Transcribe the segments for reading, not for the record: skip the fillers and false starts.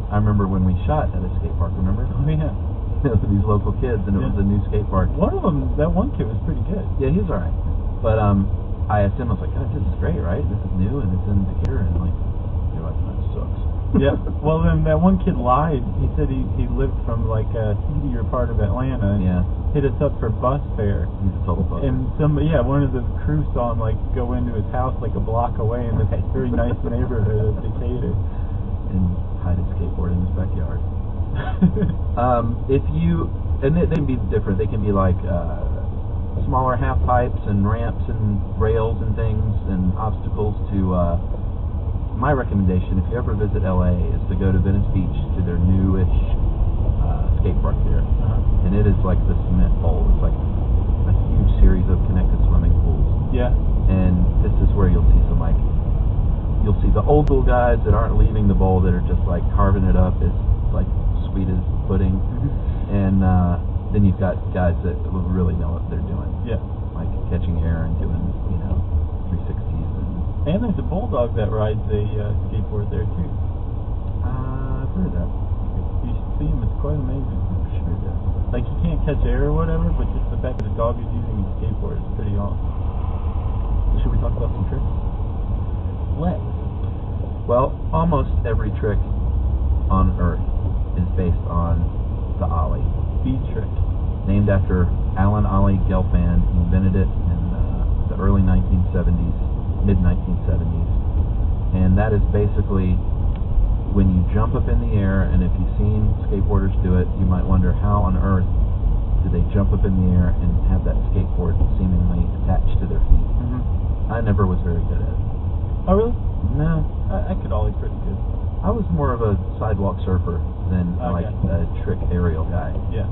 I remember when we shot at a skate park, remember? Oh, yeah. These local kids, and it was a new skate park. One of them, that one kid was pretty good. Yeah, he was alright. But I asked him, I was like, God, this is great, right? This is new, and it's in Decatur, and like, they're like, that sucks. Yeah. Well, then that one kid lied. He said he lived from like a seedier part of Atlanta. And Yeah. hit us up for bus fare. He's a total bug. And one of the crew saw him like go into his house like a block away in this very nice neighborhood of Decatur. And hide a skateboard in his backyard. They can be different. They can be like smaller half pipes and ramps and rails and things and obstacles to. My recommendation, if you ever visit LA, is to go to Venice Beach to their newish skate park there. And it is like the cement bowl. It's like a huge series of connected swimming pools. Yeah. And this is where you'll see some you'll see the old school guys that aren't leaving the bowl, that are just like carving it up. It's like sweet as pudding. And then you've got guys that really know what they're doing. Yeah. Like catching air and doing 360s. And there's a bulldog that rides a skateboard there too. I've heard that. You should see him. It's quite amazing. For sure, yeah. Like he can't catch air or whatever, but just the fact that the dog is using his skateboard is pretty awesome. Should we talk about some tricks? Let's. Well, almost every trick on Earth is based on the ollie. Speed trick. Named after Alan Ollie Gelfand. He invented it in the early 1970s, mid-1970s. And that is basically when you jump up in the air, and if you've seen skateboarders do it, you might wonder how on earth do they jump up in the air and have that skateboard seemingly attached to their feet. I never was very good at it. Oh, really? No. I could ollie pretty good. I was more of a sidewalk surfer than like a trick aerial guy. Yeah.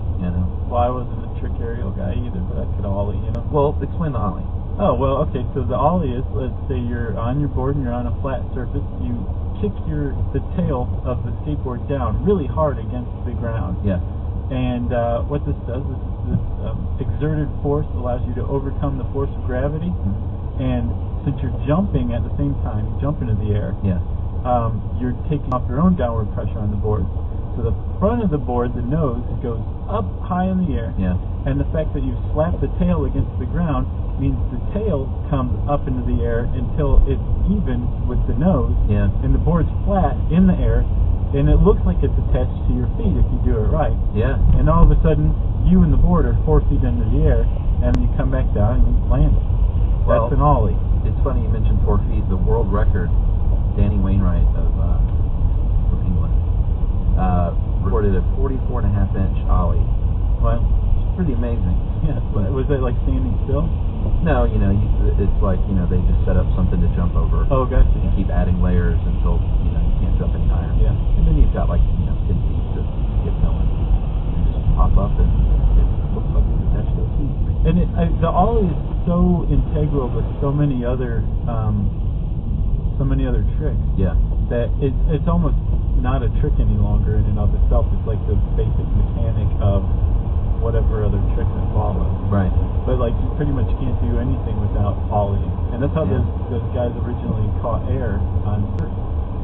Well, I wasn't a trick aerial guy either, but I could ollie, Well, explain the ollie. Oh, well, okay, so the ollie is, let's say you're on your board and you're on a flat surface, you kick the tail of the skateboard down really hard against the ground. Yeah. And what this does is this exerted force allows you to overcome the force of gravity. And since you're jumping at the same time, you jump into the air, you're taking off your own downward pressure on the board. So the front of the board, the nose, goes up high in the air. Yeah. And the fact that you slap the tail against the ground means the tail comes up into the air until it's even with the nose. Yeah. And the board's flat in the air, and it looks like it's attached to your feet if you do it right. Yeah. And all of a sudden, you and the board are 4 feet into the air, and you come back down and you land it. Well, that's an ollie. It's funny you mentioned 4 feet. The world record, Danny Wainwright from England, recorded a 44.5-inch ollie. Wow. It's pretty amazing. Yeah. Was it like standing still? No, it's like, they just set up something to jump over. Oh, gotcha. You keep adding layers until, you can't jump any higher. Yeah. And then you've got 10 feet to get going. You just pop up and it looks like it's attached to a feet. And the ollie is so integral with so many other tricks. Yeah. That it's almost not a trick any longer in and of itself. It's like the basic mechanic of whatever other trick that follows. Right. But like you pretty much can't do anything without ollieing. And that's how those guys originally caught air on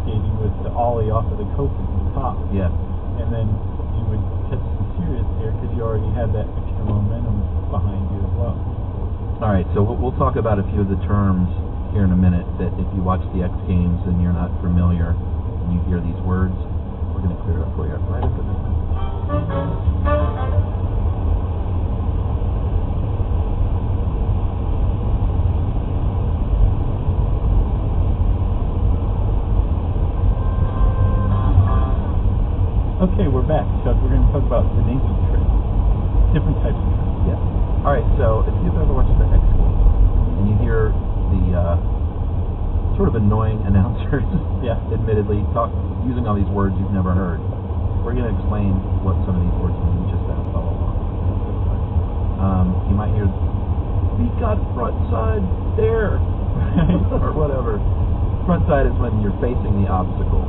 skating, with the ollie off of the coke at the top. Yeah. And then you would catch some serious air because you already had that extra momentum behind you as well. All right, so we'll talk about a few of the terms here in a minute that if you watch the X Games and you're not familiar and you hear these words, we're going to clear it up for you right after this. Okay, we're back, Chuck. We're going to talk about the names of tricks. Different types of tricks. Yeah. All right, so if you've ever watched the X Games and you hear the sort of annoying announcers, admittedly, using all these words you've never heard, we're going to explain what some of these words mean just to follow along. You might hear, "We got front side there," or whatever. Front side is when you're facing the obstacle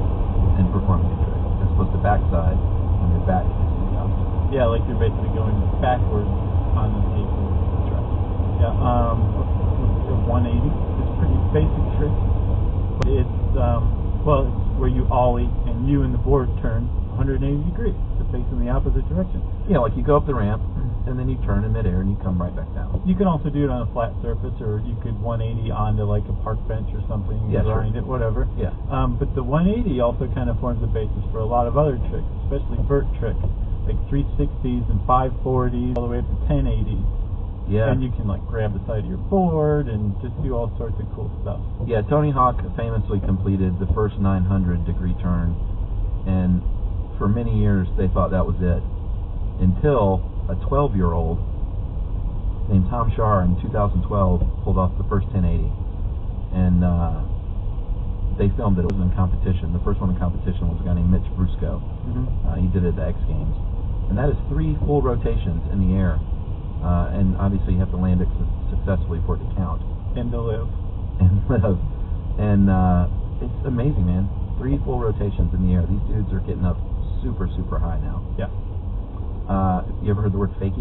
and performing a trick, as opposed to backside when your back is to the obstacle. Yeah, like you're basically going backwards on the skateboard. That's right. Yeah. 180. It's a pretty basic trick. But it's where you ollie and you and the board turn 180 degrees to face in the opposite direction. Yeah, like you go up the ramp and then you turn in midair and you come right back down. You can also do it on a flat surface, or you could 180 onto like a park bench or something, and grind it, whatever. Yeah. But the 180 also kind of forms the basis for a lot of other tricks, especially vert tricks, like 360s and 540s, all the way up to 1080s. Yeah. And you can like grab the side of your board and just do all sorts of cool stuff. Yeah, Tony Hawk famously completed the first 900-degree turn, and for many years they thought that was it, until a 12-year-old named Tom Shar in 2012 pulled off the first 1080, and they filmed it. It was in competition. The first one in competition was a guy named Mitch Brusco. He did it at the X Games, and that is 3 full rotations in the air, and obviously you have to land it successfully for it to count. And to live. And it's amazing, man. 3 full rotations in the air. These dudes are getting up super, super high now. Yeah. You ever heard the word fakie?